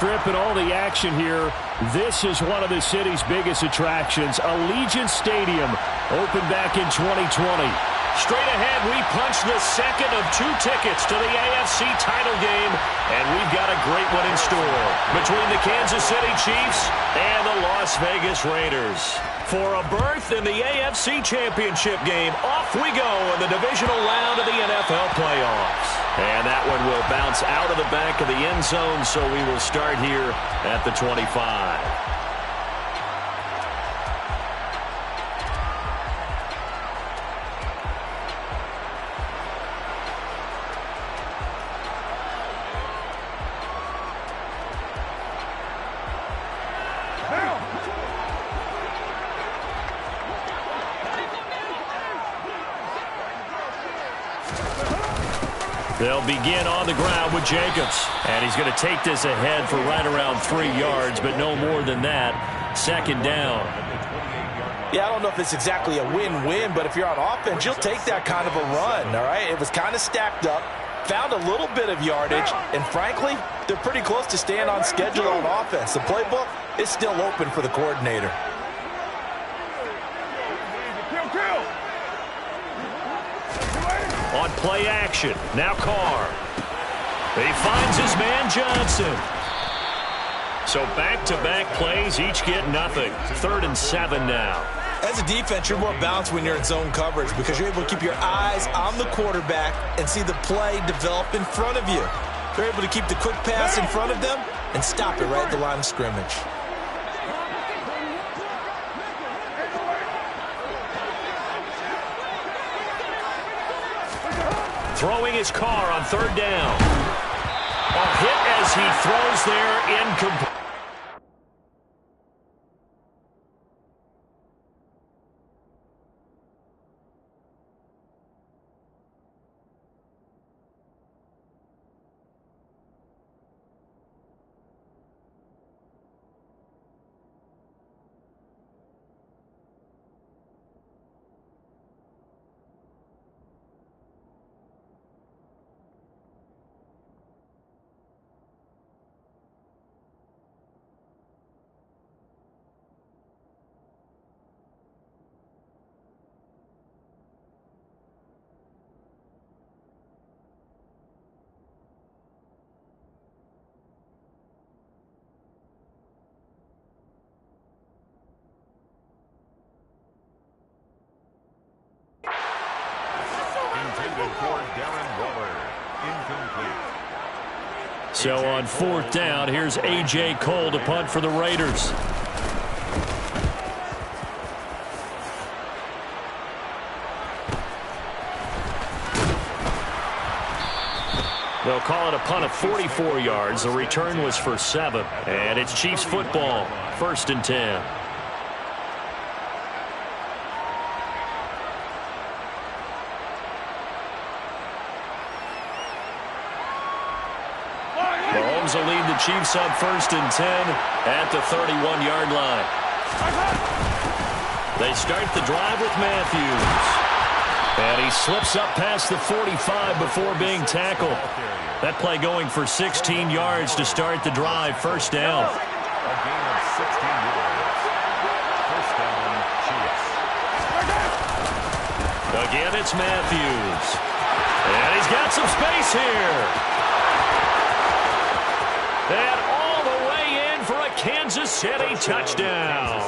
Strip and all the action here. This is one of the city's biggest attractions. Allegiant Stadium opened back in 2020. Straight ahead, we punch the second of 2 tickets to the AFC title game, and we've got a great one in store between the Kansas City Chiefs and the Las Vegas Raiders. For a berth in the AFC Championship game, off we go in the divisional round of the NFL playoffs. And that one will bounce out of the back of the end zone, so we will start here at the 25. They'll begin on the ground with Jacobs. And he's going to take this ahead for right around 3 yards, but no more than that. Second down. Yeah, I don't know if it's exactly a win-win, but if you're on offense, you'll take that kind of a run, all right? It was kind of stacked up, found a little bit of yardage, and frankly, they're pretty close to staying on schedule on offense. The playbook is still open for the coordinator. On play action, now Carr. He finds his man Johnson. So back-to-back plays, each get nothing. 3rd and 7 now. As a defense, you're more balanced when you're in zone coverage because you're able to keep your eyes on the quarterback and see the play develop in front of you. They're able to keep the quick pass in front of them and stop it right at the line of scrimmage. Throwing his Carr on 3rd down. A hit as he throws there, incomplete. So on 4th down, here's A.J. Cole to punt for the Raiders. They'll call it a punt of 44 yards. The return was for 7. And it's Chiefs football, 1st and 10. Mahomes will lead the Chiefs up 1st and 10 at the 31-yard line. They start the drive with Matthews. And he slips up past the 45 before being tackled. That play going for 16 yards to start the drive. 1st down. A gain of 16 yards. 1st down, Chiefs. Again, it's Matthews. And he's got some space here. And all the way in for a Kansas City touchdown.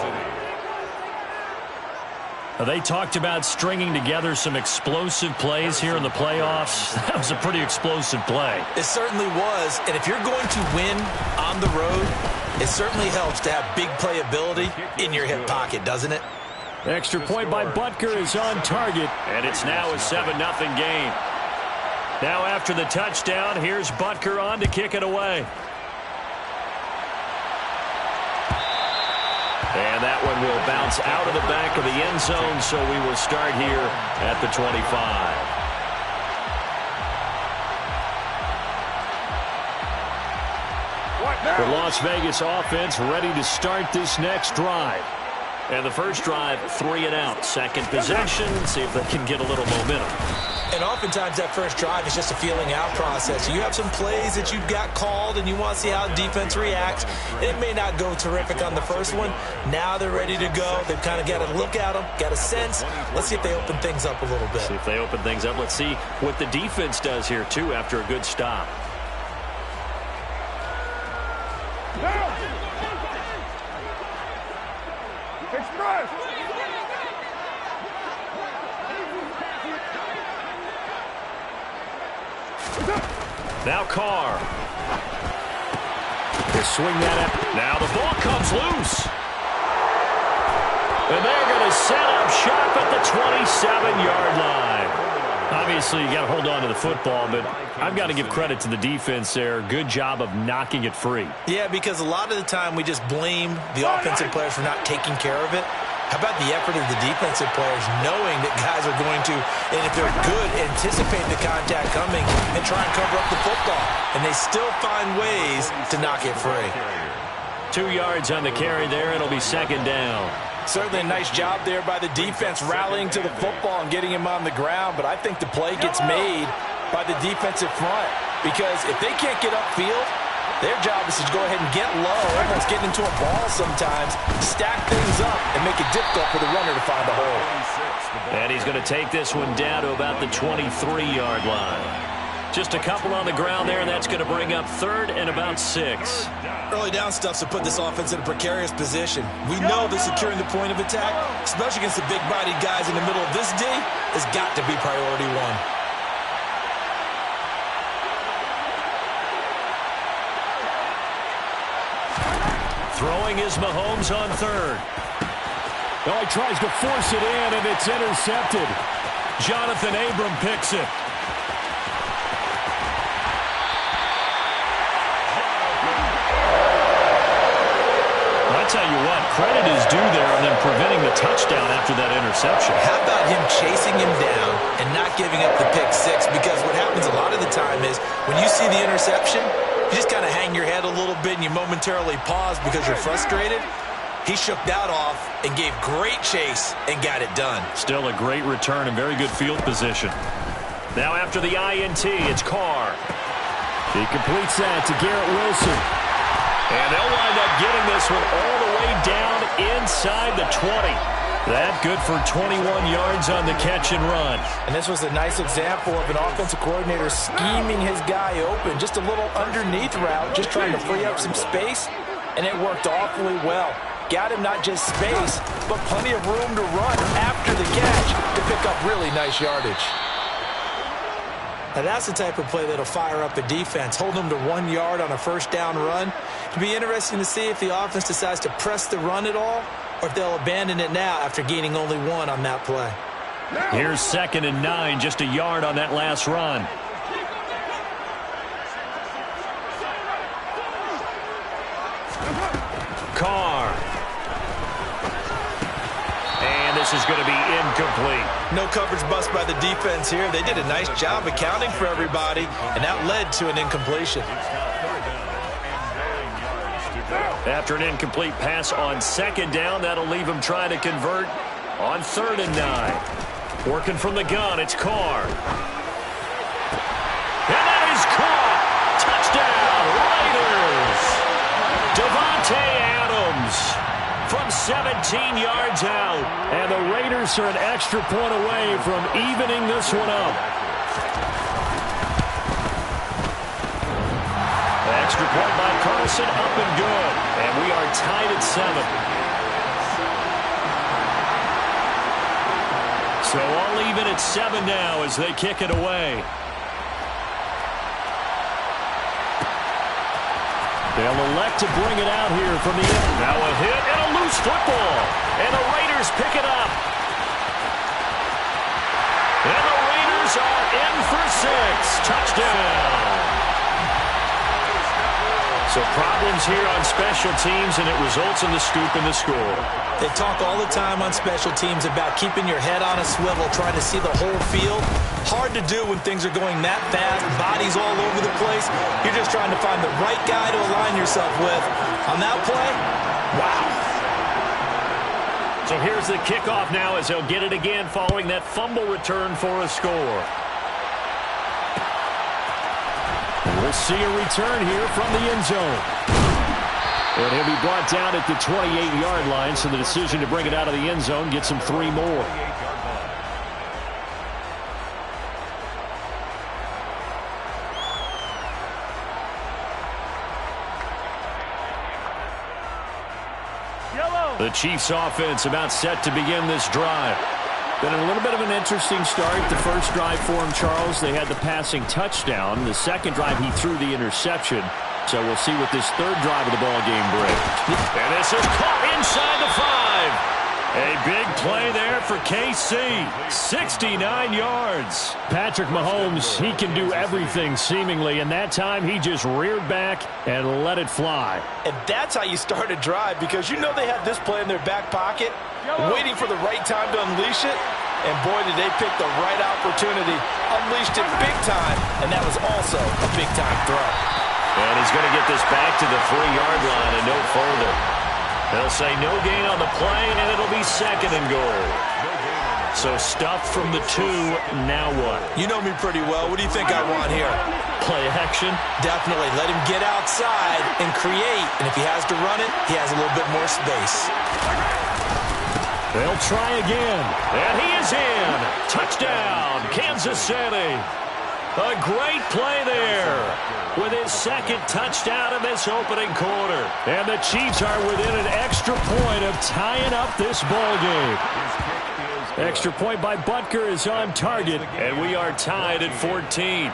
They talked about stringing together some explosive plays here in the playoffs. That was a pretty explosive play. It certainly was. And if you're going to win on the road, it certainly helps to have big playability in your hip pocket, doesn't it? Extra point by Butker is on target. And it's now a 7-0 game. Now after the touchdown, here's Butker on to kick it away. And that one will bounce out of the back of the end zone, so we will start here at the 25. The Las Vegas offense ready to start this next drive. And the first drive, 3 and out. Second possession, see if they can get a little momentum. And oftentimes that first drive is just a feeling out process. You have some plays that you've got called and you want to see how defense reacts. It may not go terrific on the first one. Now they're ready to go. They've kind of got to look at them, got a sense. Let's see if they open things up a little bit. See if they open things up. Let's see what the defense does here, too, after a good stop. Express! Now Carr. They swing that up. Now the ball comes loose. And they're going to set up shop at the 27-yard line. Obviously, you got to hold on to the football, but I've got to give credit to the defense there. Good job of knocking it free. Yeah, because a lot of the time we just blame the offensive players for not taking care of it. How about the effort of the defensive players knowing that guys are going to, and if they're good, anticipate the contact coming and try and cover up the football. And they still find ways to knock it free. 2 yards on the carry there. It'll be second down. Certainly a nice job there by the defense rallying to the football and getting him on the ground. But I think the play gets made by the defensive front. Because if they can't get upfield, their job is to go ahead and get low, almost get into a ball sometimes, stack things up, and make it difficult for the runner to find a hole. And he's going to take this one down to about the 23-yard line. Just a couple on the ground there, and that's going to bring up third and about 6. Early down stuff's to put this offense in a precarious position. We know that securing the point of attack, especially against the big-bodied guys in the middle of this D, has got to be priority one. Throwing is Mahomes on third. Oh, he tries to force it in, and it's intercepted. Jonathan Abram picks it. I tell you what, credit is due there on them preventing the touchdown after that interception. How about him chasing him down and not giving up the pick six? Because what happens a lot of the time is when you see the interception, you just kind of hang your head a little bit and you momentarily pause because you're frustrated. He shook that off and gave great chase and got it done. Still a great return and very good field position. Now after the INT, it's Carr. He completes that to Garrett Wilson. And they'll wind up getting this one all the way down inside the 20. That good for 21 yards on the catch and run. And this was a nice example of an offensive coordinator scheming his guy open. Just a little underneath route, just trying to free up some space. And it worked awfully well. Got him not just space, but plenty of room to run after the catch to pick up really nice yardage. Now that's the type of play that'll fire up a defense. Hold them to 1 yard on a first down run. It'll be interesting to see if the offense decides to press the run at all or if they'll abandon it now after gaining only 1 on that play. Here's 2nd and 9, just a yard on that last run. Carr. And this is going to be incomplete. No coverage bust by the defense here. They did a nice job accounting for everybody, and that led to an incompletion. After an incomplete pass on 2nd down, that'll leave him trying to convert on 3rd and 9. Working from the gun, it's Carr. And that is caught. Touchdown, Raiders. Devontae Adams from 17 yards out. And the Raiders are an extra point away from evening this one up. Extra point by Carlson, up and good. And we are tied at 7. So all even at 7 now as they kick it away. They'll elect to bring it out here from the end. Now a hit and a loose football. And the Raiders pick it up. And the Raiders are in for 6. Touchdown. So problems here on special teams, and it results in the scoop and the score. They talk all the time on special teams about keeping your head on a swivel, trying to see the whole field. Hard to do when things are going that fast, bodies all over the place. You're just trying to find the right guy to align yourself with. On that play, wow. So here's the kickoff now as they'll get it again following that fumble return for a score. We'll see a return here from the end zone. And he'll be brought down at the 28-yard line, so the decision to bring it out of the end zone gets him 3 more. The Chiefs offense about set to begin this drive. Been a little bit of an interesting start. The first drive for him, Charles, they had the passing touchdown. The second drive, he threw the interception. So we'll see what this third drive of the ball game brings. And this is caught inside the 5. A big play there for KC. 69 yards. Patrick Mahomes, he can do everything seemingly, and that time he just reared back and let it fly. And that's how you start a drive, because you know they had this play in their back pocket, waiting for the right time to unleash it. And boy, did they pick the right opportunity. Unleashed it big time, and that was also a big-time throw. And he's going to get this back to the 3-yard line and no further. They'll say no gain on the play, and it'll be 2nd and goal. So stuffed from the 2, now what? You know me pretty well. What do you think I want here? Play action? Definitely. Let him get outside and create. And if he has to run it, he has a little bit more space. They'll try again. And he is in. Touchdown, Kansas City. A great play there with his 2nd touchdown in this opening quarter. And the Chiefs are within an extra point of tying up this ball game. Extra point by Butker is on target, and we are tied at 14.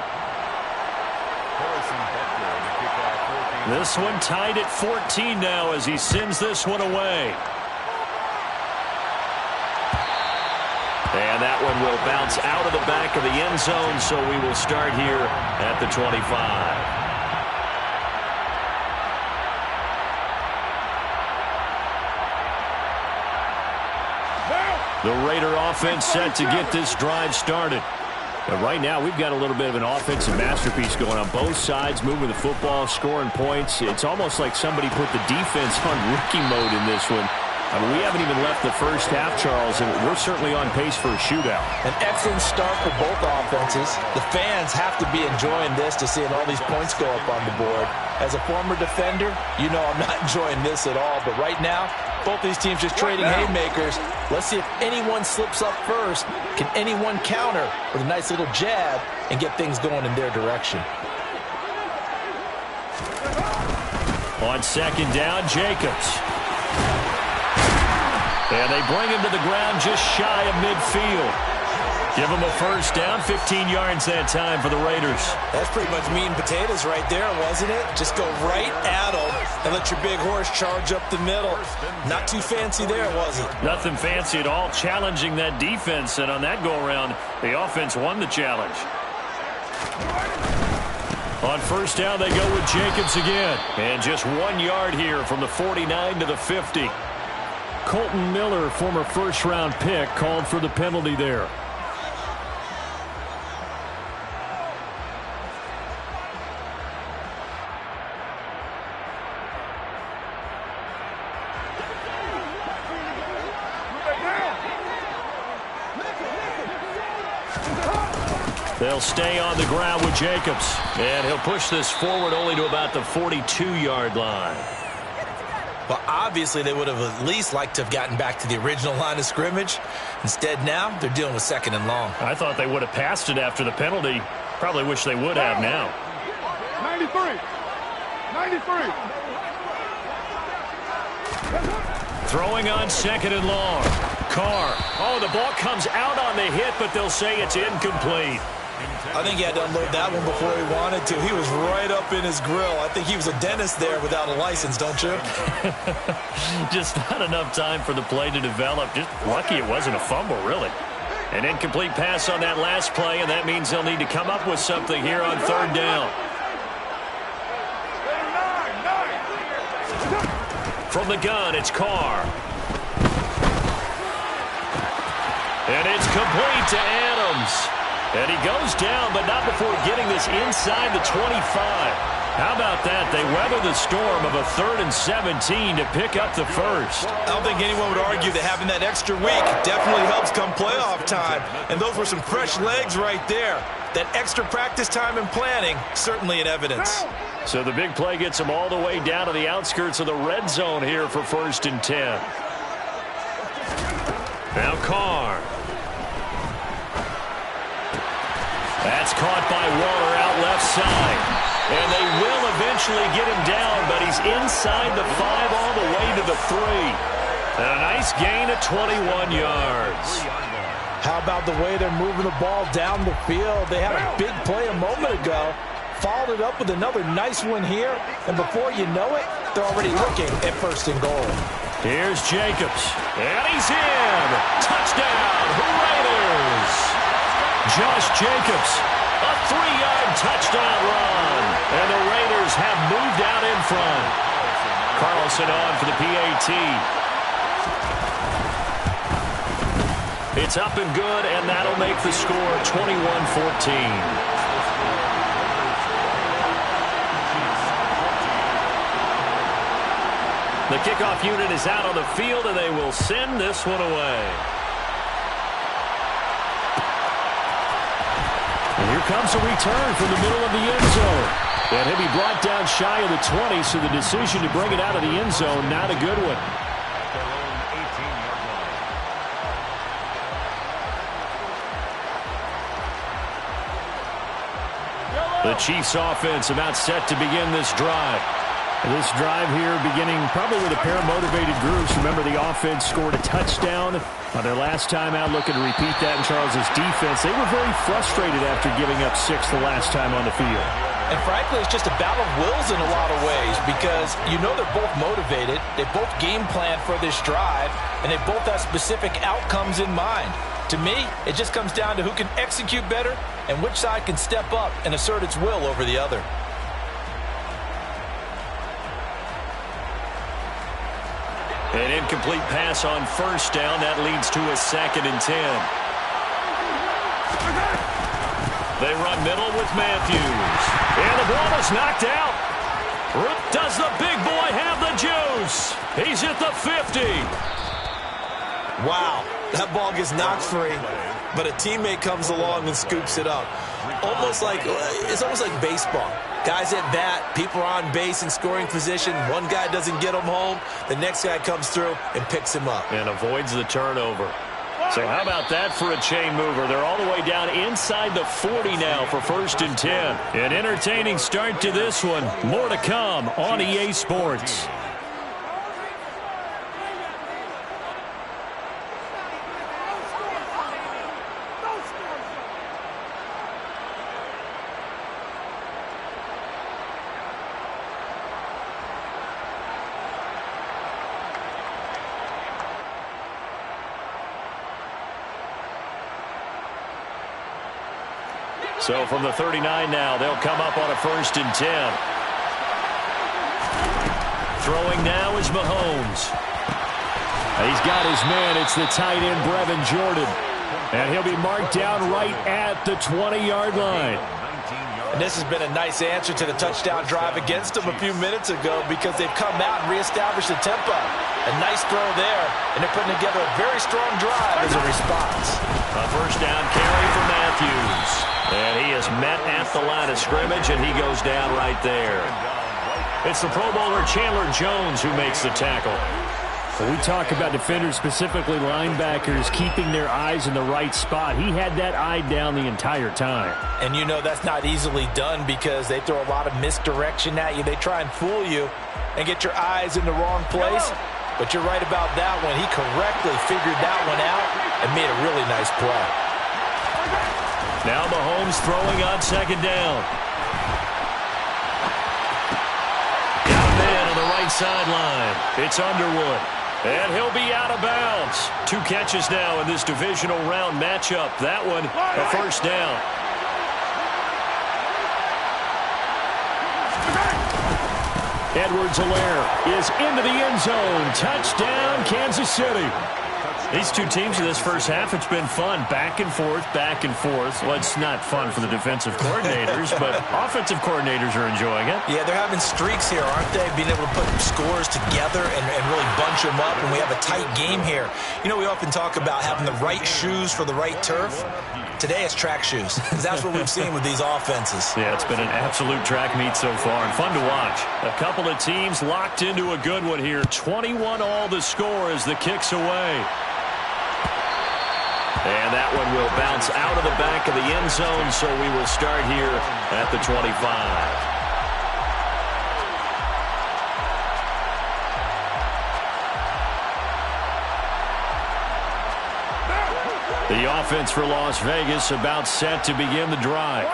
This one tied at 14 now as he sends this one away. And that one will bounce out of the back of the end zone, so we will start here at the 25. The Raider offense set to get this drive started. But right now, we've got a little bit of an offensive masterpiece going on both sides, moving the football, scoring points. It's almost like somebody put the defense on rookie mode in this one. I mean, we haven't even left the first half, Charles, and we're certainly on pace for a shootout. An excellent start for both offenses. The fans have to be enjoying this to seeing all these points go up on the board. As a former defender, you know I'm not enjoying this at all. But right now, both these teams just trading haymakers. Let's see if anyone slips up first. Can anyone counter with a nice little jab and get things going in their direction? On 2nd down, Jacobs. And they bring him to the ground just shy of midfield. Give him a first down, 15 yards that time for the Raiders. That's pretty much meat and potatoes right there, wasn't it? Just go right at them and let your big horse charge up the middle. Not too fancy there, was it? Nothing fancy at all, challenging that defense. And on that go-around, the offense won the challenge. On 1st down, they go with Jacobs again. And just 1 yard here from the 49 to the 50. Colton Miller, former first-round pick, called for the penalty there. They'll stay on the ground with Jacobs. And he'll push this forward only to about the 42-yard line. Well, obviously, they would have at least liked to have gotten back to the original line of scrimmage. Instead, now, they're dealing with 2nd and long. I thought they would have passed it after the penalty. Probably wish they would have now. 93. Throwing on 2nd and long. Carr. Oh, the ball comes out on the hit, but they'll say it's incomplete. I think he had to unload that one before he wanted to. He was right up in his grill. I think he was a dentist there without a license, don't you? Just not enough time for the play to develop. Just lucky it wasn't a fumble, really. An incomplete pass on that last play, and that means they'll need to come up with something here on 3rd down. From the gun, it's Carr. And it's complete to Adams. And he goes down, but not before getting this inside the 25. How about that? They weather the storm of a 3rd and 17 to pick up the first. I don't think anyone would argue that having that extra week definitely helps come playoff time. And those were some fresh legs right there. That extra practice time and planning, certainly in evidence. So the big play gets them all the way down to the outskirts of the red zone here for 1st and 10. Now Carr. That's caught by Waller out left side. And they will eventually get him down, but he's inside the 5 all the way to the 3. And a nice gain of 21 yards. How about the way they're moving the ball down the field? They had a big play a moment ago. Followed it up with another nice one here. And before you know it, they're already looking at 1st and goal. Here's Jacobs. And he's in. Touchdown, Raiders. Josh Jacobs. A 3-yard touchdown run. And the Raiders have moved out in front. Carlson on for the PAT. It's up and good, and that'll make the score 21-14. The kickoff unit is out on the field, and they will send this one away. And here comes a return from the middle of the end zone. And he'll be brought down shy of the 20, so the decision to bring it out of the end zone, not a good one. The Chiefs offense about set to begin this drive. This drive here beginning probably with a pair of motivated groups. Remember, the offense scored a touchdown on their last time out, looking to repeat that in Charles's defense. They were very frustrated after giving up 6 the last time on the field. And frankly, it's just a battle of wills in a lot of ways because you know they're both motivated. They both game plan for this drive, and they both have specific outcomes in mind. To me, it just comes down to who can execute better and which side can step up and assert its will over the other. An incomplete pass on 1st down. That leads to a 2nd and 10. They run middle with Matthews. And the ball is knocked out. Does the big boy have the juice? He's at the 50. Wow, that ball gets knocked free, but a teammate comes along and scoops it up. It's almost like baseball. Guys at bat, people are on base in scoring position. One guy doesn't get him home. The next guy comes through and picks him up. And avoids the turnover. So how about that for a chain mover? They're all the way down inside the 40 now for 1st and 10. An entertaining start to this one. More to come on EA Sports. So from the 39 now, they'll come up on a 1st and 10. Throwing now is Mahomes. He's got his man. It's the tight end, Brevin Jordan. And he'll be marked down right at the 20-yard line. And this has been a nice answer to the touchdown drive against them a few minutes ago because they've come out and reestablished the tempo. A nice throw there, and they're putting together a very strong drive as a response. A 1st down carry for Matthews. And he is met at the line of scrimmage, and he goes down right there. It's the Pro Bowler Chandler Jones who makes the tackle. When we talk about defenders, specifically linebackers, keeping their eyes in the right spot, he had that eye down the entire time. And you know that's not easily done because they throw a lot of misdirection at you. They try and fool you and get your eyes in the wrong place. But you're right about that one. He correctly figured that one out and made a really nice play. Now Mahomes throwing on 2nd down. Got a man on the right sideline. It's Underwood. And he'll be out of bounds. 2 catches now in this divisional round matchup. That one, a 1st down. Edwards-Helaire is into the end zone. Touchdown, Kansas City. These two teams in this first half, it's been fun. Back and forth, back and forth. Well, it's not fun for the defensive coordinators, but offensive coordinators are enjoying it. Yeah, they're having streaks here, aren't they? Being able to put scores together and really bunch them up, and we have a tight game here. You know, we often talk about having the right shoes for the right turf. Today it's track shoes. That's what we've seen with these offenses. Yeah, it's been an absolute track meet so far and fun to watch. A couple of teams locked into a good one here. 21-all the score as the kick's away. And that one will bounce out of the back of the end zone, so we will start here at the 25. The offense for Las Vegas about set to begin the drive.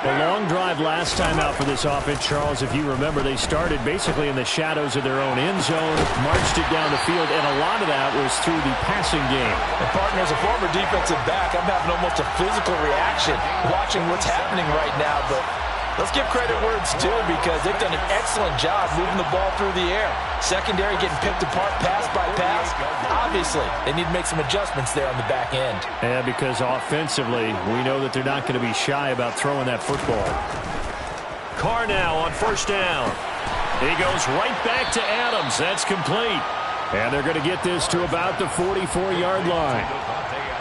The long drive last time out for this offense, Charles, if you remember, they started basically in the shadows of their own end zone, marched it down the field, and a lot of that was through the passing game. And partner, as a former defensive back, I'm having almost a physical reaction watching what's happening right now, but let's give credit where it's due because they've done an excellent job moving the ball through the air. Secondary getting picked apart pass by pass. Obviously, they need to make some adjustments there on the back end. Yeah, because offensively, we know that they're not going to be shy about throwing that football. Carr now on first down. He goes right back to Adams. That's complete. And they're going to get this to about the 44-yard line.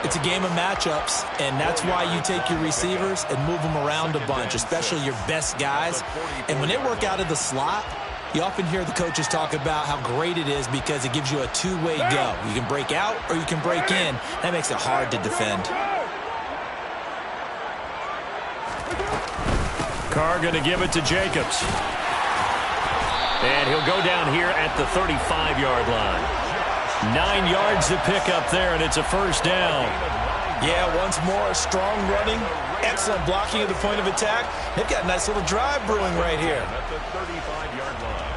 It's a game of matchups, and that's why you take your receivers and move them around a bunch, especially your best guys. And when they work out of the slot, you often hear the coaches talk about how great it is because it gives you a two-way go. You can break out or you can break in. That makes it hard to defend. Carr going to give it to Jacobs. And he'll go down here at the 35-yard line. 9 yards to pick up there, and it's a first down. Yeah, once more, strong running, excellent blocking at the point of attack. They've got a nice little drive brewing right here. At the 35-yard line.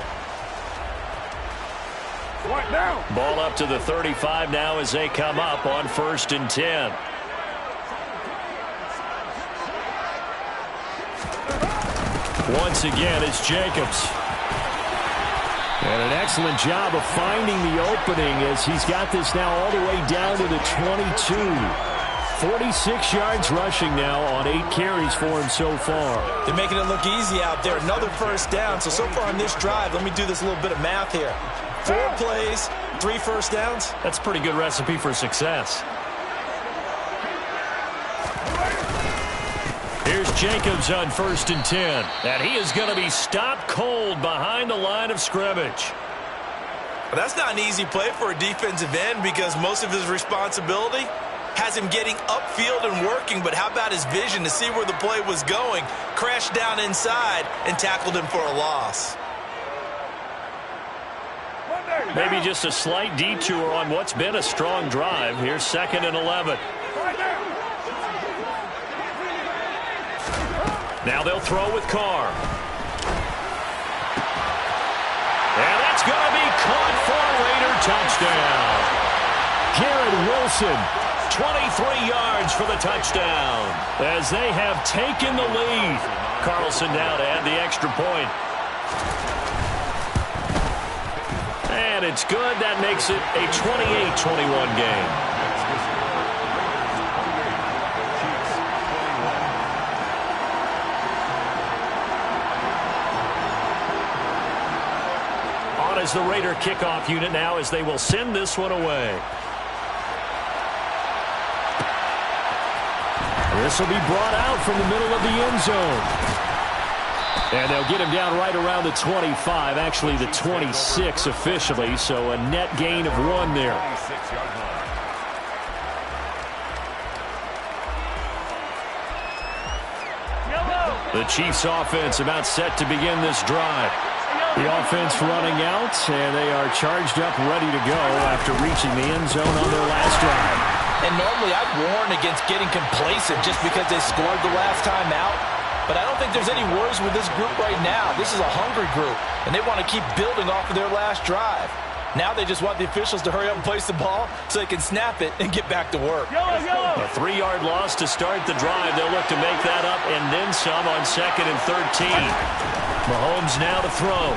Ball up to the 35 now as they come up on 1st and 10. Once again, it's Jacobs. And an excellent job of finding the opening as he's got this now all the way down to the 22. 46 yards rushing now on 8 carries for him so far. They're making it look easy out there. Another first down. So far on this drive, let me do this little bit of math here. 4 plays, 3 first downs. That's a pretty good recipe for success. Here's Jacobs on 1st and 10. And he is going to be stopped cold behind the line of scrimmage. But that's not an easy play for a defensive end because most of his responsibility has him getting upfield and working. But how about his vision to see where the play was going? Crashed down inside and tackled him for a loss. Maybe just a slight detour on what's been a strong drive. Here's 2nd and 11. Now they'll throw with Carr. And that's going to be caught for a Raider touchdown. Garrett Wilson, 23 yards for the touchdown as they have taken the lead. Carlson now to add the extra point. And it's good. That makes it a 28-21 game. As the Raider kickoff unit now as they will send this one away. This will be brought out from the middle of the end zone. And they'll get him down right around the 25, actually the 26 officially, so a net gain of 1 there. The Chiefs offense about set to begin this drive. The offense running out, and they are charged up, ready to go after reaching the end zone on their last drive. And normally I'd warn against getting complacent just because they scored the last time out. But I don't think there's any worries with this group right now. This is a hungry group, and they want to keep building off of their last drive. Now they just want the officials to hurry up and place the ball so they can snap it and get back to work. A 3-yard loss to start the drive. They'll look to make that up and then some on 2nd and 13. Mahomes now to throw.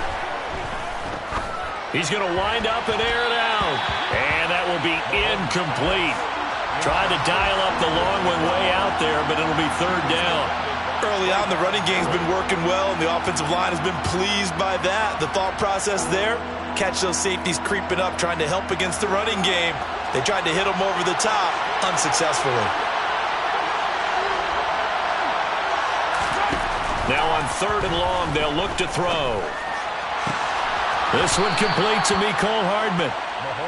He's going to wind up and air it out. And that will be incomplete. Trying to dial up the long one way out there, but it'll be third down. Early on, the running game's been working well, and the offensive line has been pleased by that. The thought process there, catch those safeties creeping up, trying to help against the running game. They tried to hit them over the top, unsuccessfully. Now on third and long, they'll look to throw. This one complete to Mecole Hardman.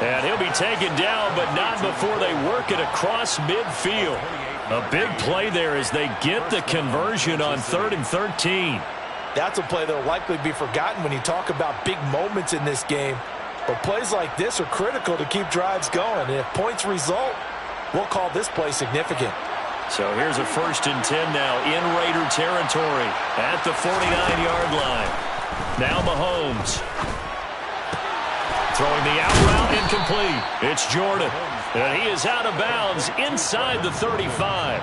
And he'll be taken down, but not before they work it across midfield. A big play there as they get the conversion on 3rd and 13. That's a play that will likely be forgotten when you talk about big moments in this game. But plays like this are critical to keep drives going. And if points result, we'll call this play significant. So here's a 1st and 10 now in Raider territory at the 49-yard line. Now Mahomes. Throwing the out route, incomplete. It's Jordan. And he is out of bounds inside the 35.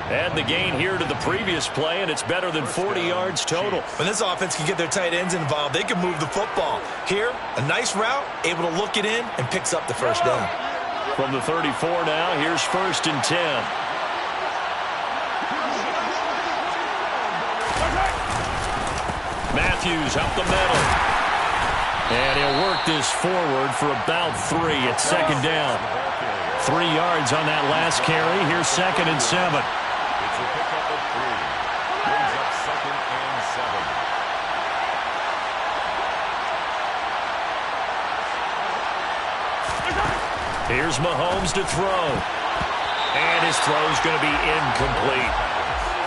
Add the gain here to the previous play, and it's better than 40 yards total. When this offense can get their tight ends involved, they can move the football. Here, a nice route, able to look it in, and picks up the first down. From the 34 now, here's 1st and 10. Matthews up the middle. And he'll work this forward for about 3 at 2nd down. 3 yards on that last carry. Here's 2nd and 7. It's a pickup of 3. Brings up 2nd and 7. Here's Mahomes to throw. And his throw's going to be incomplete.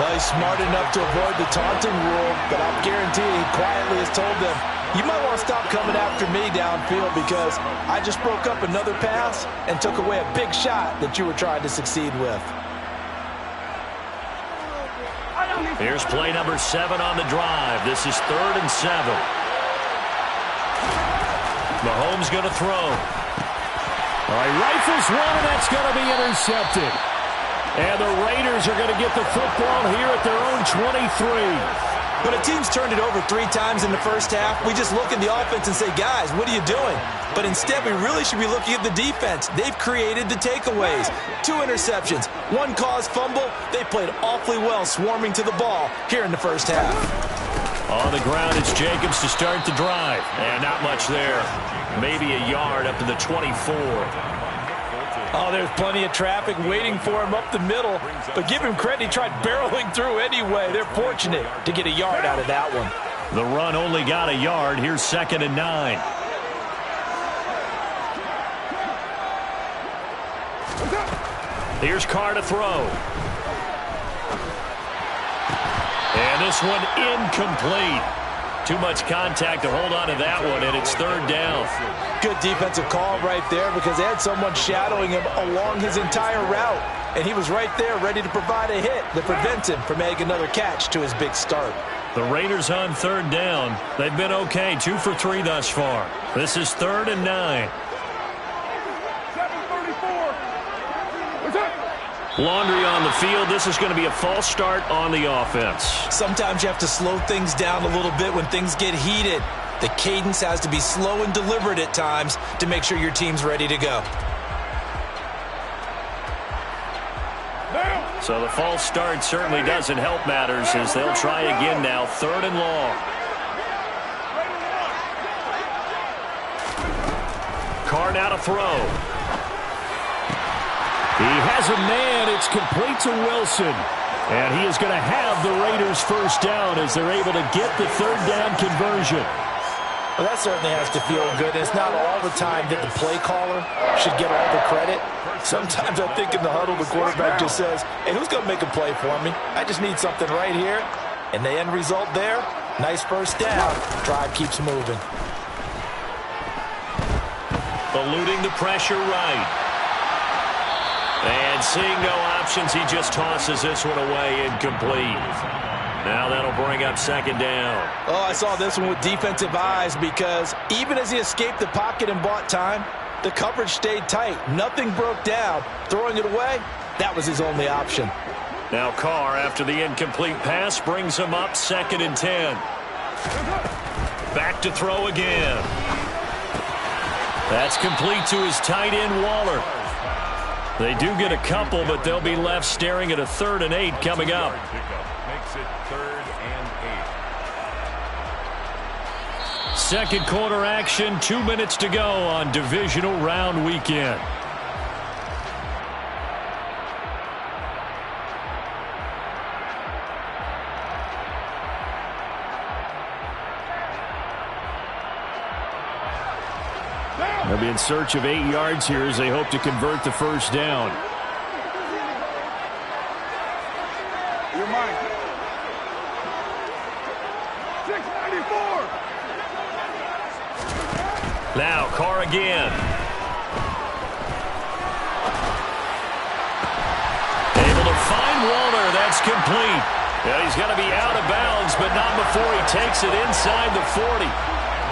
Well, he's smart enough to avoid the taunting rule, but I'll guarantee he quietly has told them, you might want to stop coming after me downfield because I just broke up another pass and took away a big shot that you were trying to succeed with. Here's play number 7 on the drive. This is 3rd and 7. Mahomes going to throw. All right, rifles one, and that's going to be intercepted. And the Raiders are going to get the football here at their own 23. When a team's turned it over 3 times in the first half, we just look at the offense and say, guys, what are you doing? But instead, we really should be looking at the defense. They've created the takeaways. 2 interceptions, 1 caused fumble. They played awfully well swarming to the ball here in the first half. On the ground, it's Jacobs to start the drive. And not much there. Maybe a yard up to the 24. Oh, there's plenty of traffic waiting for him up the middle. But give him credit, he tried barreling through anyway. They're fortunate to get a yard out of that one. The run only got a yard. Here's 2nd and 9. Here's Carr to throw. And this one incomplete. Too much contact to hold on to that one, and it's 3rd down. Good defensive call right there because they had someone shadowing him along his entire route. And he was right there ready to provide a hit that prevents him from making another catch to his big start. The Raiders on 3rd down. They've been okay, 2 for 3 thus far. This is 3rd and 9. Laundry on the field. This is going to be a false start on the offense. Sometimes you have to slow things down a little bit when things get heated. The cadence has to be slow and deliberate at times to make sure your team's ready to go. So the false start certainly doesn't help matters as they'll try again now. 3rd and long. Carr now to throw. He has a man. It's complete to Wilson. And he is going to have the Raiders first down as they're able to get the 3rd down conversion. Well, that certainly has to feel good. It's not all the time that the play caller should get all the credit. Sometimes I think in the huddle, the quarterback just says, hey, who's going to make a play for me? I just need something right here. And the end result there, nice first down. Drive keeps moving. Eluding the pressure right. And seeing no options, he just tosses this one away, incomplete. Now that'll bring up 2nd down. Oh, I saw this one with defensive eyes because even as he escaped the pocket and bought time, the coverage stayed tight. Nothing broke down. Throwing it away, that was his only option. Now Carr, after the incomplete pass, brings him up 2nd and 10. Back to throw again. That's complete to his tight end, Waller. They do get a couple, but they'll be left staring at a 3rd and 8 coming up. Makes it 3rd and 8. Second quarter action, 2 minutes to go on divisional round weekend. They'll be in search of 8 yards here as they hope to convert the first down. You're mine. 694. Now Carr again. Able to find Waller. That's complete. Yeah, he's going to be out of bounds, but not before he takes it inside the 40.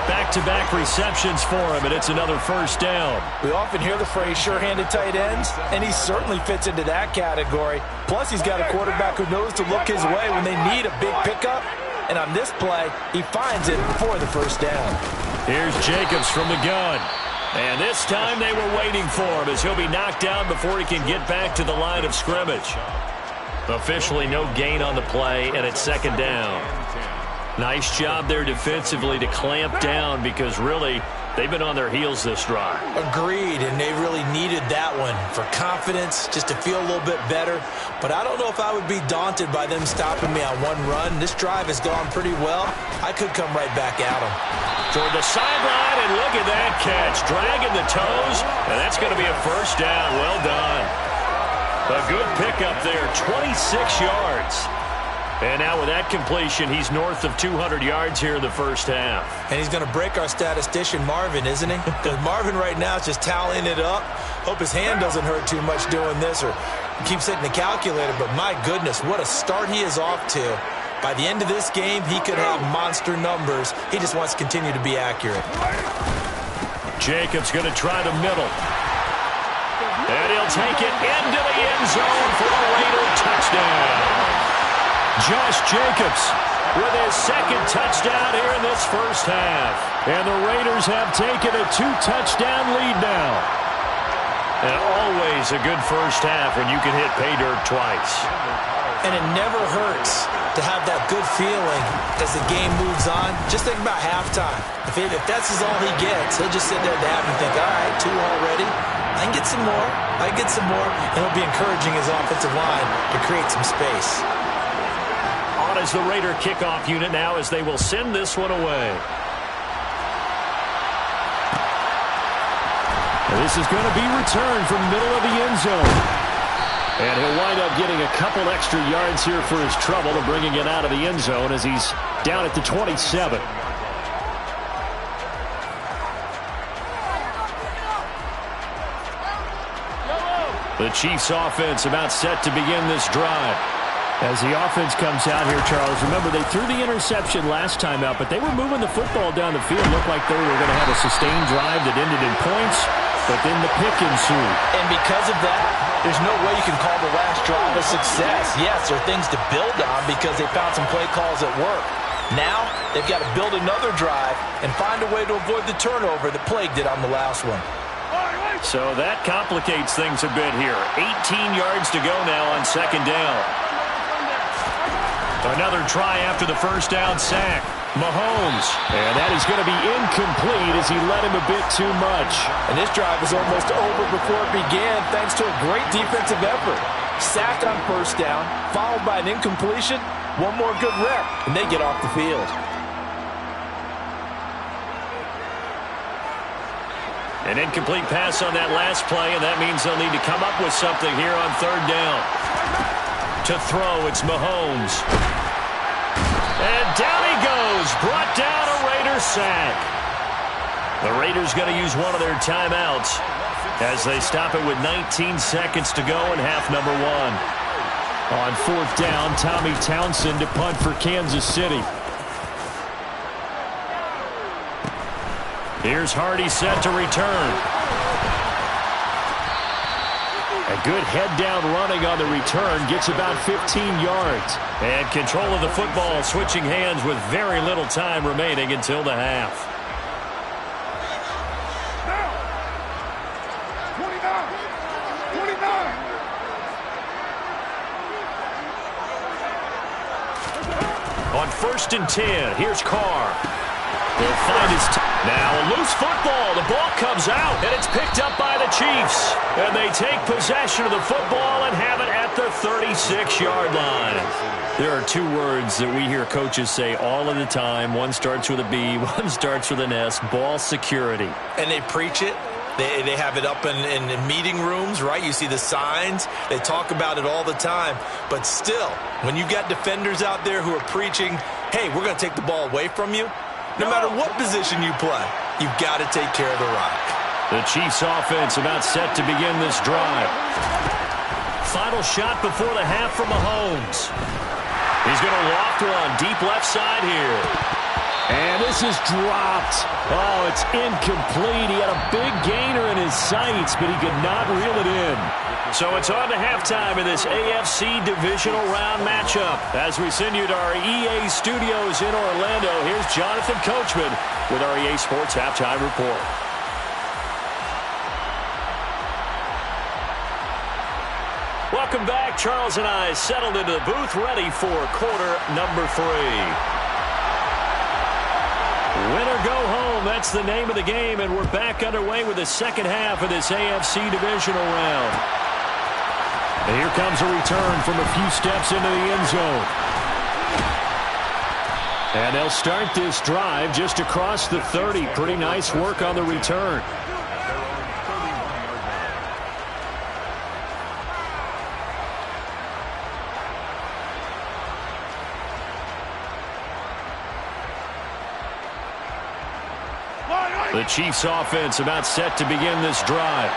Back-to-back receptions for him, and it's another first down. We often hear the phrase sure-handed tight ends, and he certainly fits into that category. Plus, he's got a quarterback who knows to look his way when they need a big pickup. And on this play, he finds it for the first down. Here's Jacobs from the gun. And this time they were waiting for him as he'll be knocked down before he can get back to the line of scrimmage. Officially no gain on the play, and it's second down. Nice job there defensively to clamp down because really they've been on their heels this drive. Agreed, and they really needed that one for confidence, just to feel a little bit better. But I don't know if I would be daunted by them stopping me on one run. This drive has gone pretty well. I could come right back at them. Toward the sideline, and look at that catch. Dragging the toes, and that's going to be a first down. Well done. A good pickup there, 26 yards. And now with that completion, he's north of 200 yards here in the first half. And he's going to break our statistician, Marvin, isn't he? Because Marvin right now is just tallying it up. Hope his hand doesn't hurt too much doing this or keeps hitting the calculator. But my goodness, what a start he is off to. By the end of this game, he could have monster numbers. He just wants to continue to be accurate. Jacobs going to try the middle. And he'll take it into the end zone for a Raider touchdown. Josh Jacobs with his second touchdown here in this first half. And the Raiders have taken a 2-touchdown lead now. And always a good first half when you can hit pay dirt twice. And it never hurts to have that good feeling as the game moves on. Just think about halftime. If that's all he gets, he'll just sit there at the half and think, all right, 2 already. I can get some more. I can get some more. And he'll be encouraging his offensive line to create some space. On is the Raider kickoff unit now as they will send this one away. And this is going to be returned from the middle of the end zone. And he'll wind up getting a couple extra yards here for his trouble and bringing it out of the end zone as he's down at the 27. The Chiefs offense about set to begin this drive. As the offense comes out here, Charles, remember they threw the interception last time out, but they were moving the football down the field. Looked like they were going to have a sustained drive that ended in points, but then the pick ensued. And because of that, there's no way you can call the last drive a success. Yes, there are things to build on because they found some play calls that work. Now, they've got to build another drive and find a way to avoid the turnover that plagued it on the last one. So that complicates things a bit here. 18 yards to go now on second down. Another try after the first down sack. Mahomes. And that is going to be incomplete as he led him a bit too much. And this drive was almost over before it began thanks to a great defensive effort. Sack on first down, followed by an incompletion. One more good rep, and they get off the field. An incomplete pass on that last play, and that means they'll need to come up with something here on third down. To throw, it's Mahomes. And down he goes. Brought down a Raider sack. The Raiders going to use one of their timeouts as they stop it with 19 seconds to go in half number 1. On fourth down, Tommy Townsend to punt for Kansas City. Here's Hardy set to return. A good head-down running on the return gets about 15 yards. And control of the football switching hands with very little time remaining until the half. first and 10. Here's Carr. He'll find his now a loose football. The ball comes out, and it's picked up by the Chiefs. And they take possession of the football and have it at the 36-yard line. There are two words that we hear coaches say all of the time. One starts with a B, one starts with an S, ball security. And they preach it. They have it up in meeting rooms, right? You see the signs. They talk about it all the time. But still, when you got defenders out there who are preaching, hey, we're going to take the ball away from you, no matter what position you play, you've got to take care of the rock. The Chiefs offense about set to begin this drive. Final shot before the half from Mahomes. He's going to loft one deep left side here. And this is dropped. Oh, it's incomplete. He had a big gainer in his sights, but he could not reel it in. So it's on to halftime in this AFC Divisional Round matchup. As we send you to our EA studios in Orlando, here's Jonathan Coachman with our EA Sports Halftime Report. Welcome back. Charles and I settled into the booth, ready for quarter number 3. Win or go home, that's the name of the game, and we're back underway with the second half of this AFC Divisional Round. And here comes a return from a few steps into the end zone. And they'll start this drive just across the 30. Pretty nice work on the return. The Chiefs offense about set to begin this drive.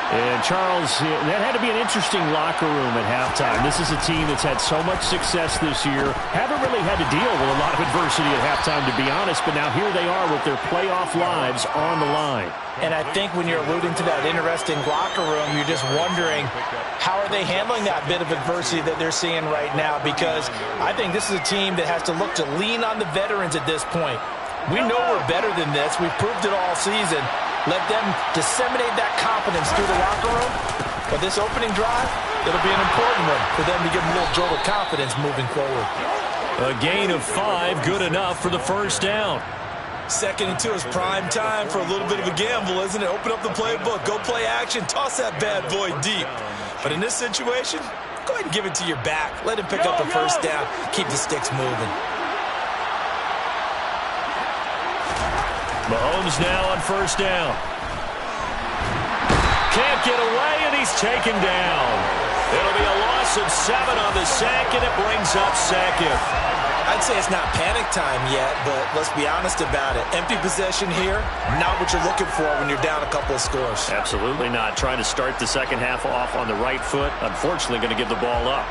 And Charles, that had to be an interesting locker room at halftime. This is a team that's had so much success this year. Haven't really had to deal with a lot of adversity at halftime, to be honest. But now here they are with their playoff lives on the line. And I think when you're alluding to that interesting locker room, you're just wondering, how are they handling that bit of adversity that they're seeing right now? Because I think this is a team that has to look to lean on the veterans at this point. We know we're better than this. We've proved it all season. Let them disseminate that confidence through the locker room. But this opening drive, it'll be an important one for them to give them a little jolt of confidence moving forward. A gain of 5, good enough for the first down. 2nd and 2 is prime time for a little bit of a gamble, isn't it? Open up the playbook, go play action, toss that bad boy deep. But in this situation, go ahead and give it to your back. Let him pick up a first down, keep the sticks moving. Mahomes now on first down. Can't get away, and he's taken down. It'll be a loss of 7 on the sack, and it brings up 2nd. I'd say it's not panic time yet, but let's be honest about it. Empty possession here, not what you're looking for when you're down a couple of scores. Absolutely not. Trying to start the second half off on the right foot. Unfortunately, going to give the ball up.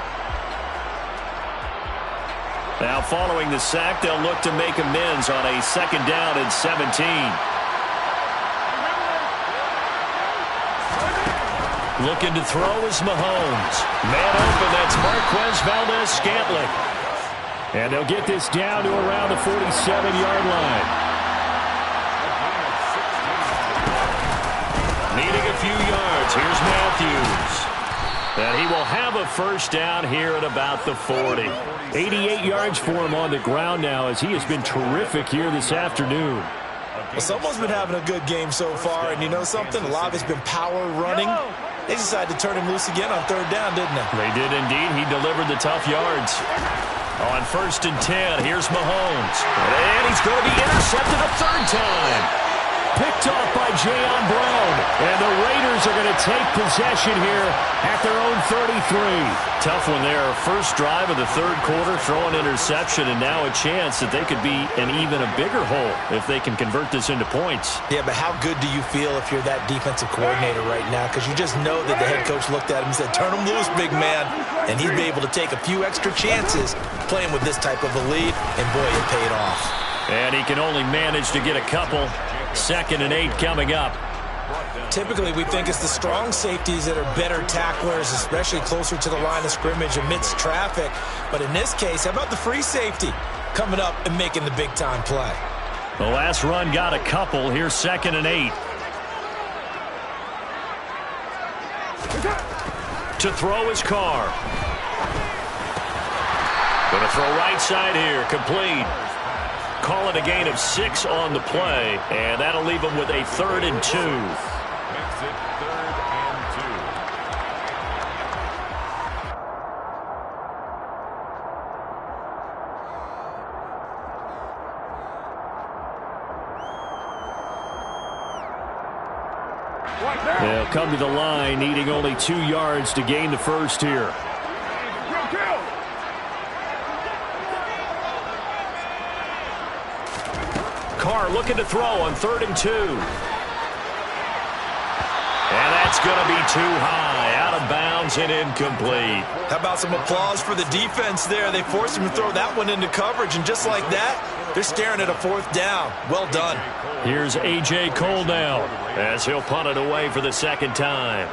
Now following the sack, they'll look to make amends on a 2nd down and 17. Looking to throw is Mahomes. Man open, that's Marquez Valdez-Scantling. And they'll get this down to around the 47-yard line. Needing a few yards, here's Matthews. And he will have a first down here at about the 40. 88 yards for him on the ground now, as he has been terrific here this afternoon. Well, someone's been having a good game so far, and you know something? A lot of it's been power running. They decided to turn him loose again on 3rd down, didn't they? They did indeed. He delivered the tough yards. On 1st and 10, here's Mahomes. And he's going to be intercepted a 3rd time. Picked off by Jayon Brown. And the Raiders are going to take possession here at their own 33. Tough one there. First drive of the 3rd quarter, throw an interception, and now a chance that they could be in even a bigger hole if they can convert this into points. Yeah, but how good do you feel if you're that defensive coordinator right now? Because you just know that the head coach looked at him and said, turn him loose, big man. And he'd be able to take a few extra chances playing with this type of a lead, and boy, it paid off. And he can only manage to get a couple. 2nd and 8 coming up. Typically, we think it's the strong safeties that are better tacklers, especially closer to the line of scrimmage amidst traffic. But in this case, how about the free safety coming up and making the big-time play? The last run got a couple. Here's 2nd and 8. To throw his Carr. The Going to throw right side here, complete. Call it a gain of 6 on the play, and that'll leave them with a 3rd and 2. Makes it 3rd and 2. They'll come to the line, needing only 2 yards to gain the first here. Carr looking to throw on 3rd and 2. And that's going to be too high, out of bounds and incomplete. How about some applause for the defense there? They forced him to throw that one into coverage, and just like that, they're staring at a 4th down. Well done. Here's A.J. Cole now, as he'll punt it away for the 2nd time.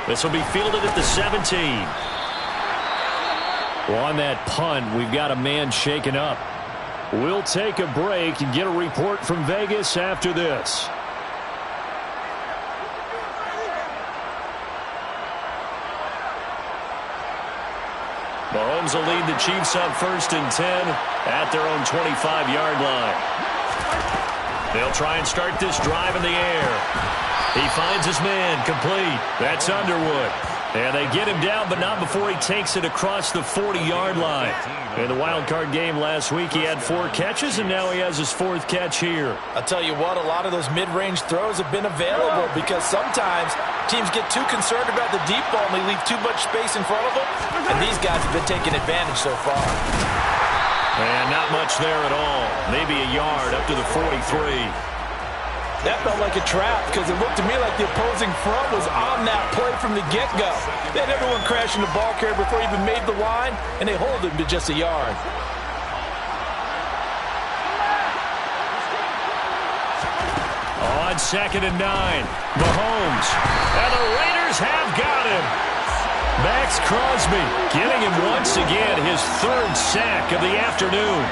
This will be fielded at the 17. Well, on that punt, we've got a man shaken up. We'll take a break and get a report from Vegas after this. Mahomes will lead the Chiefs up 1st and 10 at their own 25-yard line. They'll try and start this drive in the air. He finds his man, complete. That's Underwood. And they get him down, but not before he takes it across the 40-yard line. In the wild card game last week, he had 4 catches, and now he has his 4th catch here. I'll tell you what, a lot of those mid-range throws have been available because sometimes teams get too concerned about the deep ball and they leave too much space in front of them, and these guys have been taking advantage so far. And not much there at all. Maybe a yard up to the 43. That felt like a trap because it looked to me like the opposing front was on that play from the get-go. They had everyone crashing the ball carrier before he even made the line, and they hold him to just a yard. On 2nd and 9, Mahomes. And the Raiders have got him. Max Crosby getting him once again his 3rd sack of the afternoon.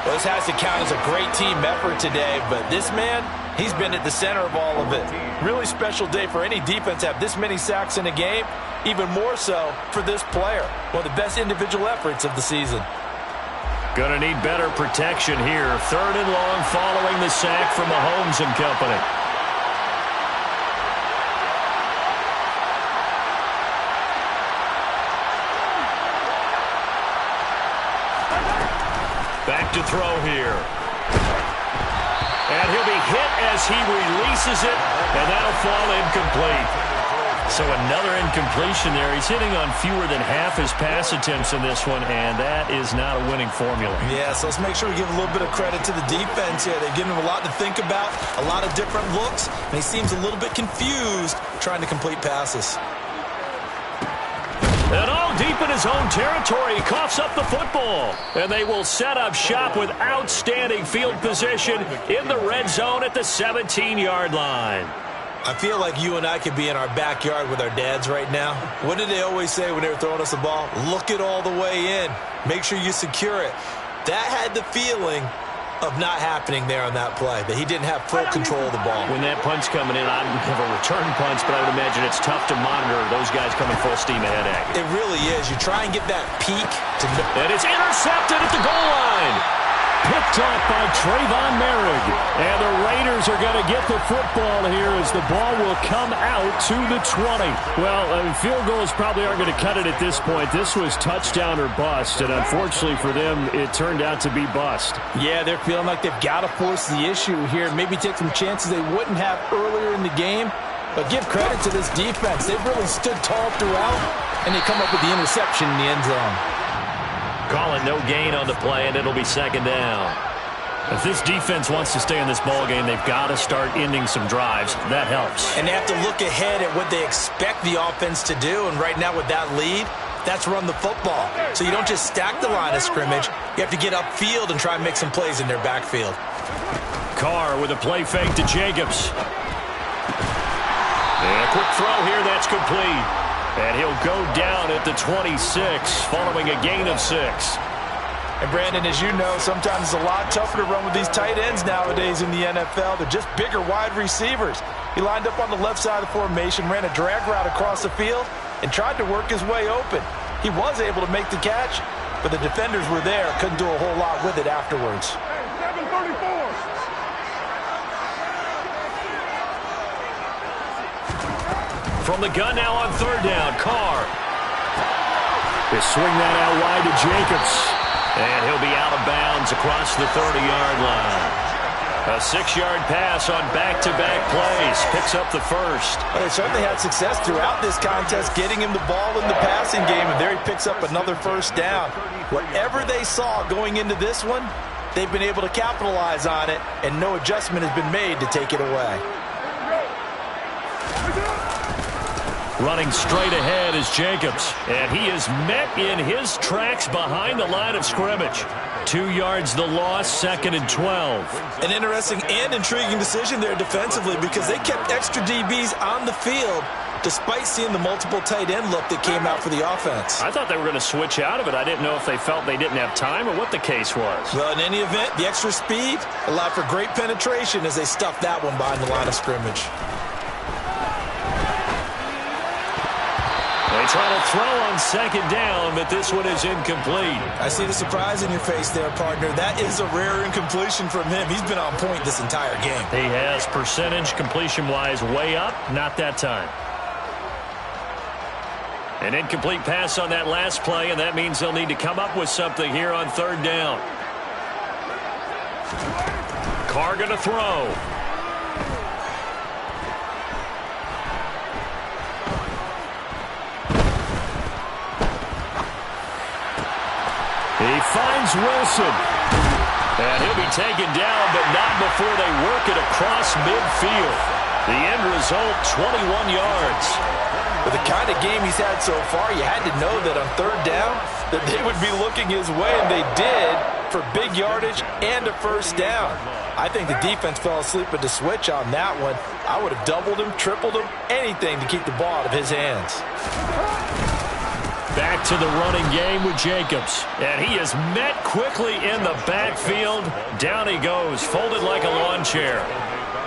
Well, this has to count as a great team effort today, but this man, he's been at the center of all of it. Really special day for any defense to have this many sacks in a game, even more so for this player. One of the best individual efforts of the season. Gonna need better protection here. 3rd and long following the sack from Mahomes and company. Back to throw here. And he'll be hit as he releases it, and that'll fall incomplete. So another incompletion there. He's hitting on fewer than half his pass attempts in this one, and that is not a winning formula. Yeah, so let's make sure we give a little bit of credit to the defense here. They've given him a lot to think about, a lot of different looks, and he seems a little bit confused trying to complete passes. And all deep in his own territory, he coughs up the football. And they will set up shop with outstanding field position in the red zone at the 17-yard line. I feel like you and I could be in our backyard with our dads right now. What did they always say when they were throwing us the ball? Look it all the way in. Make sure you secure it. That had the feeling of not happening there on that play, that he didn't have full control of the ball. When that punch coming in, I don't have a return punch, but I would imagine it's tough to monitor those guys coming full steam ahead at you. It really is. You try and get that peak to... And it's intercepted at the goal line. Picked off by Trayvon Merrick. And the Raiders are going to get the football here as the ball will come out to the 20. Well, field goals probably aren't going to cut it at this point. This was touchdown or bust, and unfortunately for them, it turned out to be bust. Yeah, they're feeling like they've got to force the issue here. Maybe take some chances they wouldn't have earlier in the game. But give credit to this defense. They've really stood tall throughout, and they come up with the interception in the end zone. Call it no gain on the play, and it'll be 2nd down. If this defense wants to stay in this ballgame, they've got to start ending some drives. That helps. And they have to look ahead at what they expect the offense to do. And right now with that lead, that's run the football. So you don't just stack the line of scrimmage. You have to get upfield and try and make some plays in their backfield. Carr with a play fake to Jacobs. And a quick throw here, that's complete. And he'll go down at the 26 following a gain of 6. And Brandon, as you know, sometimes it's a lot tougher to run with these tight ends nowadays in the NFL. They're just bigger wide receivers. He lined up on the left side of the formation, ran a drag route across the field, and tried to work his way open. He was able to make the catch, but the defenders were there, couldn't do a whole lot with it afterwards. 734. From the gun now on third down, Carr. They swing that out wide to Jacobs. And he'll be out of bounds across the 30-yard line. A 6-yard pass on back-to-back plays. Picks up the first. Well, they certainly had success throughout this contest, getting him the ball in the passing game, and there he picks up another first down. Whatever they saw going into this one, they've been able to capitalize on it, and no adjustment has been made to take it away. Running straight ahead is Jacobs, and he is met in his tracks behind the line of scrimmage. 2 yards the loss, 2nd and 12. An interesting and intriguing decision there defensively because they kept extra DBs on the field despite seeing the multiple tight end look that came out for the offense. I thought they were going to switch out of it. I didn't know if they felt they didn't have time or what the case was. Well, in any event, the extra speed allowed for great penetration as they stuffed that one behind the line of scrimmage. They try to throw on 2nd down, but this one is incomplete. I see the surprise in your face there, partner. That is a rare incompletion from him. He's been on point this entire game. He has percentage completion-wise way up, not that time. An incomplete pass on that last play, and that means they'll need to come up with something here on 3rd down. Carr going to throw. He finds Wilson. And he'll be taken down, but not before they work it across midfield. The end result, 21 yards. With the kind of game he's had so far, you had to know that on 3rd down that they would be looking his way, and they did, for big yardage and a first down. I think the defense fell asleep at the switch on that one. I would have doubled him, tripled him, anything to keep the ball out of his hands. Back to the running game with Jacobs. And he is met quickly in the backfield. Down he goes, folded like a lawn chair.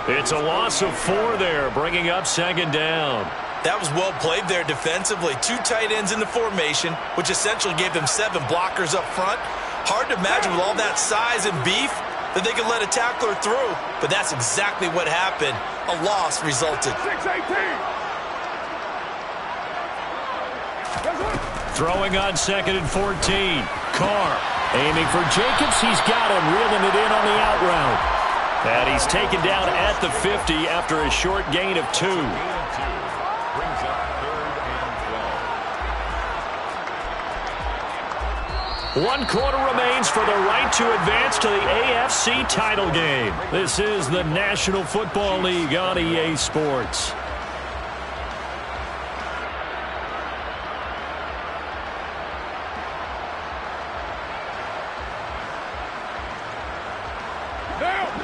It's a loss of 4 there, bringing up 2nd down. That was well played there defensively. 2 tight ends in the formation, which essentially gave them 7 blockers up front. Hard to imagine with all that size and beef that they could let a tackler through. But that's exactly what happened. A loss resulted. 618. Throwing on 2nd and 14. Carr aiming for Jacobs. He's got him, reeling it in on the out route. And he's taken down at the 50 after a short gain of 2. Brings up 3rd and 12. 1 quarter remains for the right to advance to the AFC title game. This is the National Football League on EA Sports.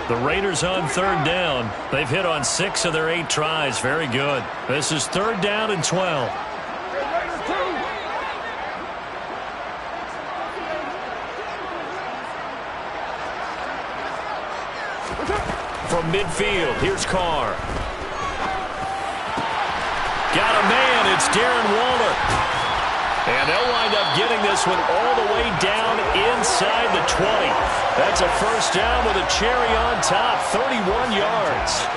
The Raiders on 3rd down. They've hit on 6 of their 8 tries. Very good. This is 3rd down and 12. From midfield, here's Carr. Got a man. It's Darren Waller. And they'll wind up getting this one all the way down inside the 20. That's a first down with a cherry on top, 31 yards.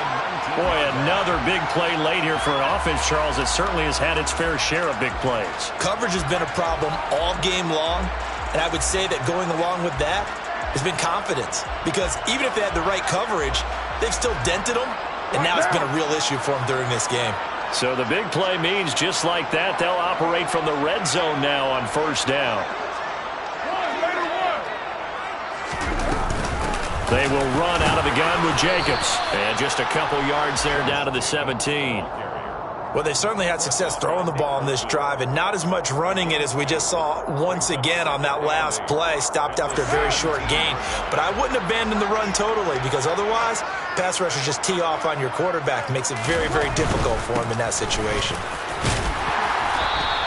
Boy, another big play late here for an offense, Charles, that certainly has had its fair share of big plays. Coverage has been a problem all game long, and I would say that going along with that has been confidence. Because even if they had the right coverage, they've still dented them, and now it's been a real issue for them during this game. So the big play means just like that, they'll operate from the red zone now on first down. They will run out of the gun with Jacobs. And just a couple yards there down to the 17. Well, they certainly had success throwing the ball on this drive and not as much running it as we just saw once again on that last play, stopped after a very short gain. But I wouldn't abandon the run totally because otherwise, pass rushers just tee off on your quarterback. Makes it very, very difficult for him in that situation.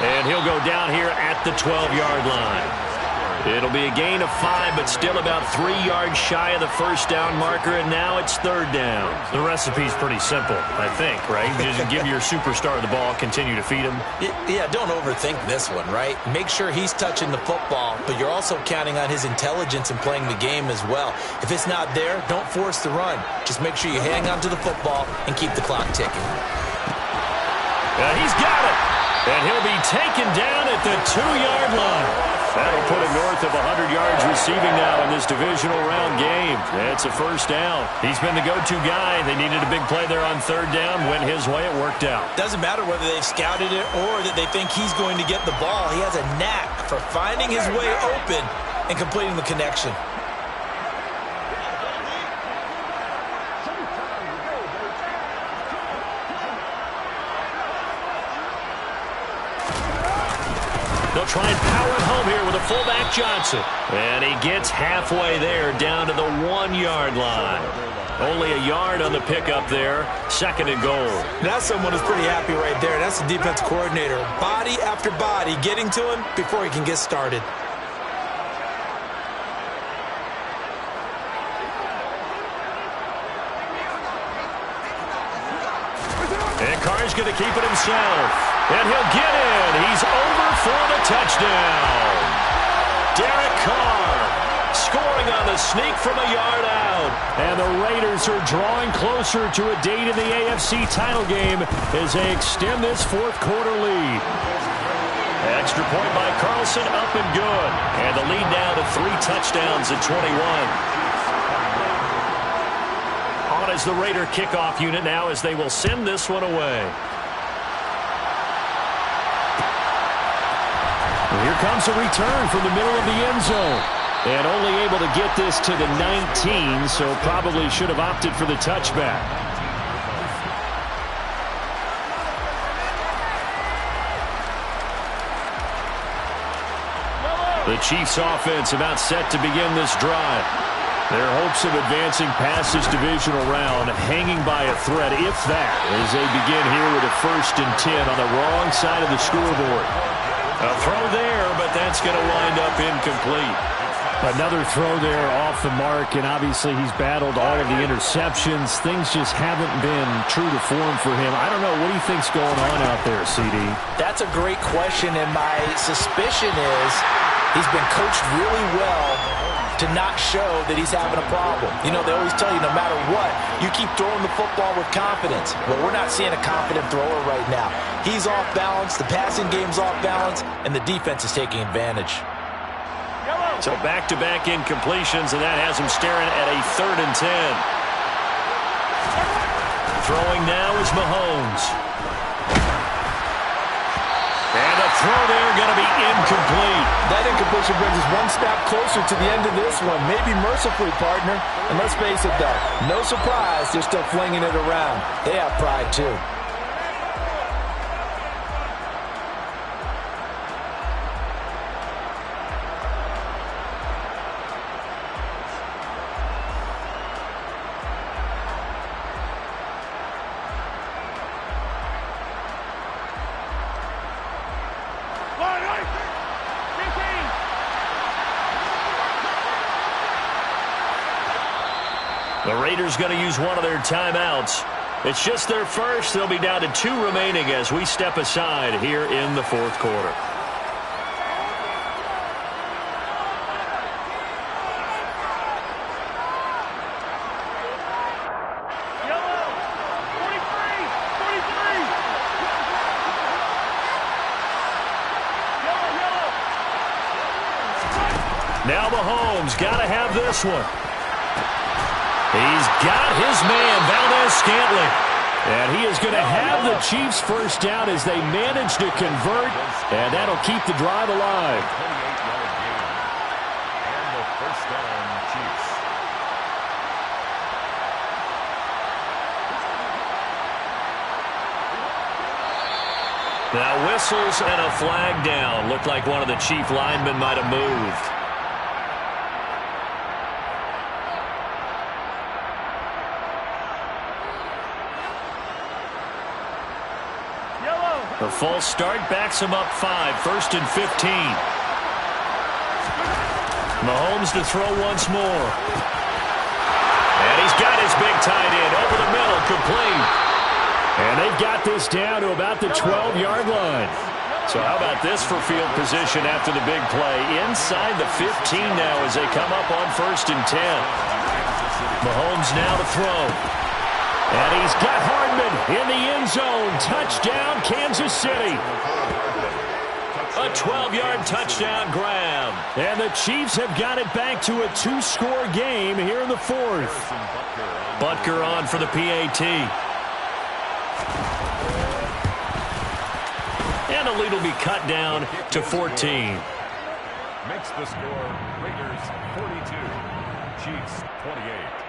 And he'll go down here at the 12-yard line. It'll be a gain of 5, but still about 3 yards shy of the first down marker, and now it's 3rd down. The recipe's pretty simple, I think, right? Just give your superstar the ball, continue to feed him. Yeah, don't overthink this one, right? Make sure he's touching the football, but you're also counting on his intelligence in playing the game as well. If it's not there, don't force the run. Just make sure you hang on to the football and keep the clock ticking. He's got it. And he'll be taken down at the 2-yard line. That'll put him north of 100 yards receiving now in this divisional round game. It's a first down. He's been the go-to guy. They needed a big play there on 3rd down. Went his way. It worked out. Doesn't matter whether they've scouted it or that they think he's going to get the ball. He has a knack for finding his way open and completing the connection. They'll try and power it home here with a fullback Johnson. And he gets halfway there down to the 1-yard line. Only a yard on the pickup there. 2nd and goal. That's someone who's pretty happy right there. That's the defense coordinator. Body after body getting to him before he can get started. And Carr's going to keep it himself. And he'll get in. He's over for the touchdown. Derek Carr scoring on the sneak from a yard out. And the Raiders are drawing closer to a date in the AFC title game as they extend this 4th quarter lead. Extra point by Carlson, up and good. And the lead now to 3 touchdowns at 21. On as the Raider kickoff unit now as they will send this one away. Here comes a return from the middle of the end zone. And only able to get this to the 19, so probably should have opted for the touchback. The Chiefs offense about set to begin this drive. Their hopes of advancing past this divisional round hanging by a thread, if that, as they begin here with a 1st and 10 on the wrong side of the scoreboard. A throw there, but that's going to wind up incomplete. Another throw there off the mark, and obviously he's battled all of the interceptions. Things just haven't been true to form for him. I don't know. What do you think's going on out there, CD? That's a great question, and my suspicion is he's been coached really well to not show that he's having a problem. You know, they always tell you no matter what, you keep throwing the football with confidence. Well, we're not seeing a confident thrower right now. He's off balance, the passing game's off balance, and the defense is taking advantage. So back-to-back incompletions, and that has him staring at a 3rd and 10. Throwing now is Mahomes. And the throw there going to be incomplete. That incompletion brings us one step closer to the end of this one. Maybe mercifully, partner. And let's face it, though, no surprise, they're still flinging it around. They have pride, too. The Raiders going to use one of their timeouts. It's just their first. They'll be down to 2 remaining as we step aside here in the 4th quarter. Now Mahomes got to have this one. He's got his man, Valdez-Scantling. And he is going to have the Chiefs first down as they manage to convert, and that'll keep the drive alive. 28-yard gain. And the first down, Chiefs. Now whistles and a flag down. Looked like one of the Chief linemen might have moved. The false start backs him up 5, 1st and 15. Mahomes to throw once more. And he's got his big tight end over the middle, complete. And they've got this down to about the 12-yard line. So how about this for field position after the big play? Inside the 15 now as they come up on 1st and 10. Mahomes now to throw. And he's got Hardman in the end zone. Touchdown, Kansas City. A 12-yard touchdown grab. And the Chiefs have got it back to a 2-score game here in the 4th. Butker on for the PAT. And the lead will be cut down to 14. Makes the score Raiders 42, Chiefs 28.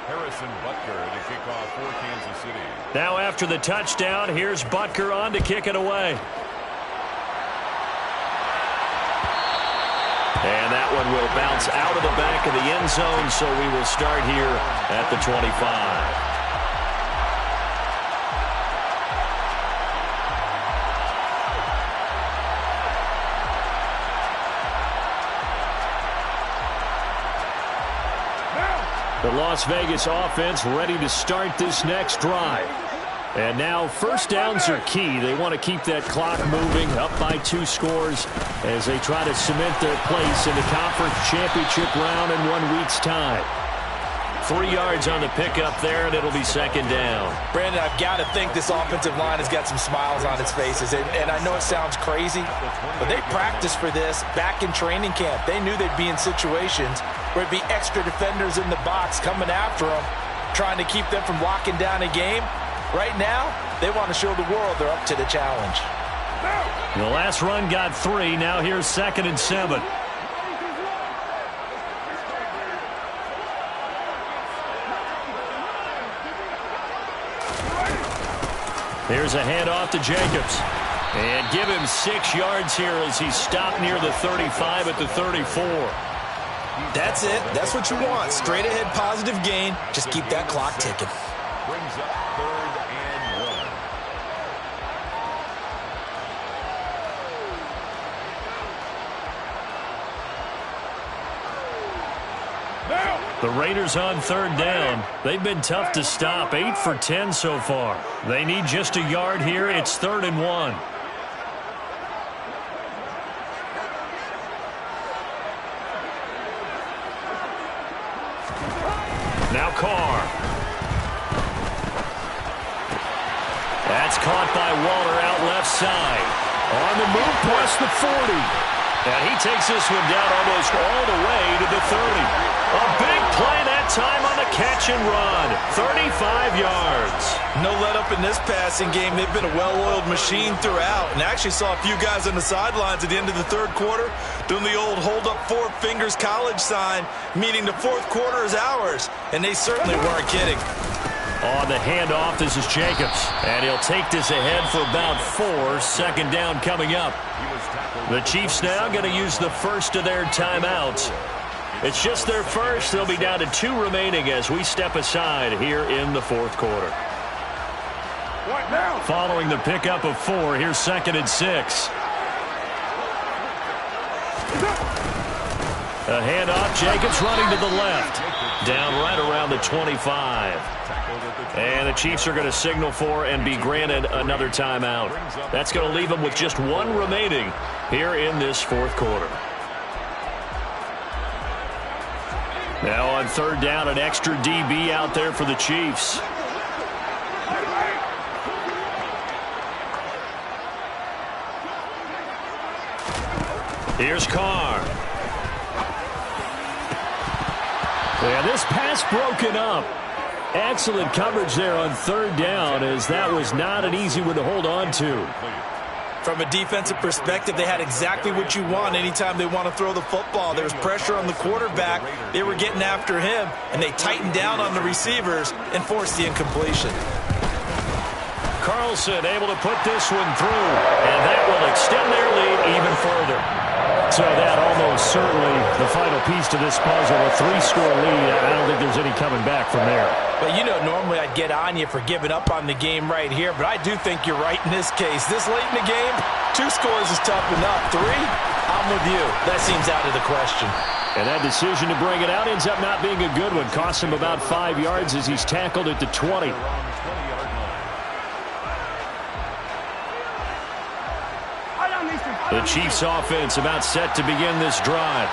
Harrison Butker to kick off for Kansas City. Now after the touchdown, here's Butker on to kick it away. And that one will bounce out of the back of the end zone, so we will start here at the 25. The Las Vegas offense ready to start this next drive. And now first downs are key. They want to keep that clock moving up by 2 scores as they try to cement their place in the conference championship round in 1 week's time. 3 yards on the pickup there, and it'll be 2nd down. Brandon, I've got to think this offensive line has got some smiles on its faces. And I know it sounds crazy, but they practiced for this back in training camp. They knew they'd be in situations where it'd be extra defenders in the box coming after them, trying to keep them from locking down a game. Right now, they want to show the world they're up to the challenge. The last run got 3. Now here's 2nd and 7. Here's a handoff to Jacobs. And give him 6 yards here as he stopped near the 35 at the 34. That's it. That's what you want. Straight ahead positive gain. Just keep that clock ticking. Brings up 3rd and 1. The Raiders on 3rd down. They've been tough to stop. 8 for 10 so far. They need just a yard here. It's 3rd and 1. Now Carr. That's caught by Waller out left side. On the move past the 40. And he takes this one down almost all the way to the 30. A big play that time on the catch and run. 35 yards. No let up in this passing game. They've been a well-oiled machine throughout. And I actually saw a few guys on the sidelines at the end of the 3rd quarter doing the old hold up 4 fingers college sign, meaning the 4th quarter is ours. And they certainly weren't kidding. On the handoff, this is Jacobs. And he'll take this ahead for about 4. 2nd down coming up. The Chiefs now going to use the first of their timeouts. It's just their first. They'll be down to 2 remaining as we step aside here in the 4th quarter. Following the pickup of 4, here's 2nd and 6. A handoff, Jacobs running to the left. Down right around the 25. And the Chiefs are going to signal for and be granted another timeout. That's going to leave them with just 1 remaining here in this 4th quarter. Now on 3rd down, an extra DB out there for the Chiefs. Here's Carr. And this pass broken up. Excellent coverage there on 3rd down, as that was not an easy one to hold on to. From a defensive perspective, they had exactly what you want anytime they want to throw the football. There was pressure on the quarterback. They were getting after him, and they tightened down on the receivers and forced the incompletion. Carlson able to put this one through, and that will extend their lead even further. So that almost certainly the final piece to this puzzle, a 3-score lead. I don't think there's any coming back from there. But, you know, normally I'd get on you for giving up on the game right here, but I do think you're right in this case. This late in the game, 2 scores is tough enough. 3, I'm I'm with you. That seems out of the question. And that decision to bring it out ends up not being a good one. Costs him about 5 yards as he's tackled at the 20. The Chiefs offense about set to begin this drive.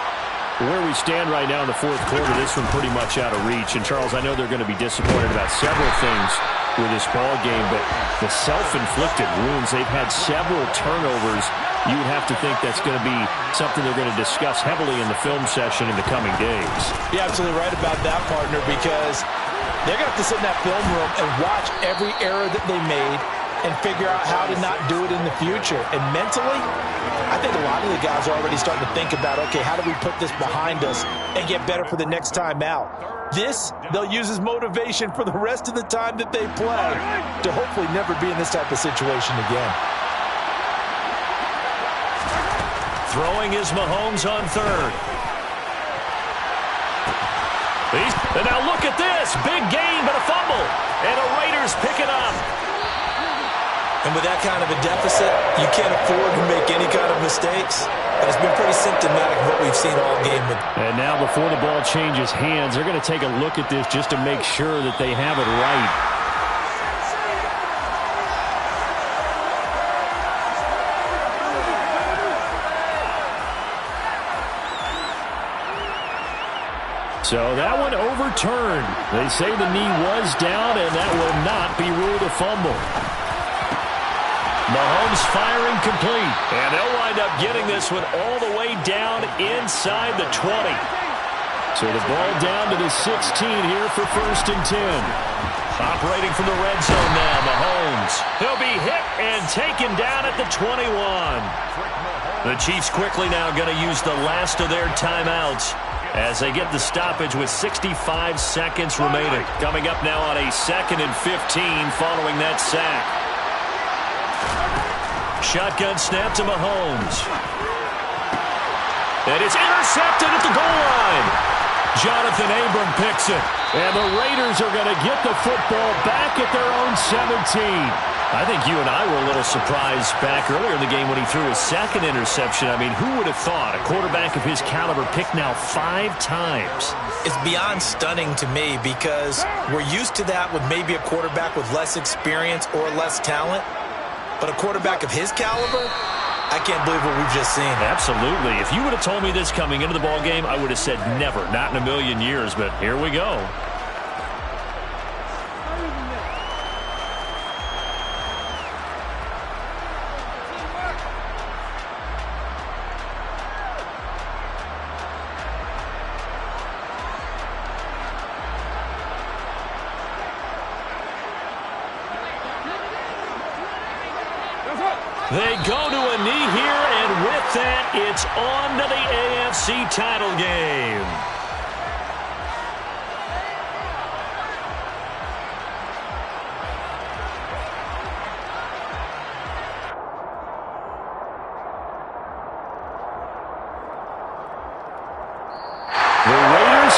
Where we stand right now in the fourth quarter, this one pretty much out of reach. And, Charles, I know they're going to be disappointed about several things with this ball game, but the self-inflicted wounds, they've had several turnovers. You would have to think that's going to be something they're going to discuss heavily in the film session in the coming days. You're absolutely right about that, partner, because they're going to have to sit in that film room and watch every error that they made and figure out how to not do it in the future. And mentally, I think a lot of the guys are already starting to think about, okay, how do we put this behind us and get better for the next time out? This, they'll use as motivation for the rest of the time that they play to hopefully never be in this type of situation again. Throwing is Mahomes on third. And now look at this. Big gain, but a fumble. And the Raiders pick it up. And with that kind of a deficit, you can't afford to make any kind of mistakes. And it's been pretty symptomatic of what we've seen all game. And now before the ball changes hands, they're going to take a look at this just to make sure that they have it right. So that one overturned. They say the knee was down, and that will not be ruled a fumble. Mahomes firing complete. And they'll wind up getting this one all the way down inside the 20. So the ball down to the 16 here for 1st and 10. Operating from the red zone now, Mahomes. He'll be hit and taken down at the 21. The Chiefs quickly now going to use the last of their timeouts as they get the stoppage with 65 seconds remaining. Coming up now on a 2nd and 15 following that sack. Shotgun snap to Mahomes. And it's intercepted at the goal line. Jonathan Abram picks it. And the Raiders are going to get the football back at their own 17. I think you and I were a little surprised back earlier in the game when he threw his 2nd interception. I mean, who would have thought a quarterback of his caliber picked now 5 times? It's beyond stunning to me because we're used to that with maybe a quarterback with less experience or less talent. But a quarterback of his caliber, I can't believe what we've just seen. Absolutely. If you would have told me this coming into the ballgame, I would have said never, not in a million years. But here we go. They go to a knee here, and with that, it's on to the AFC title game.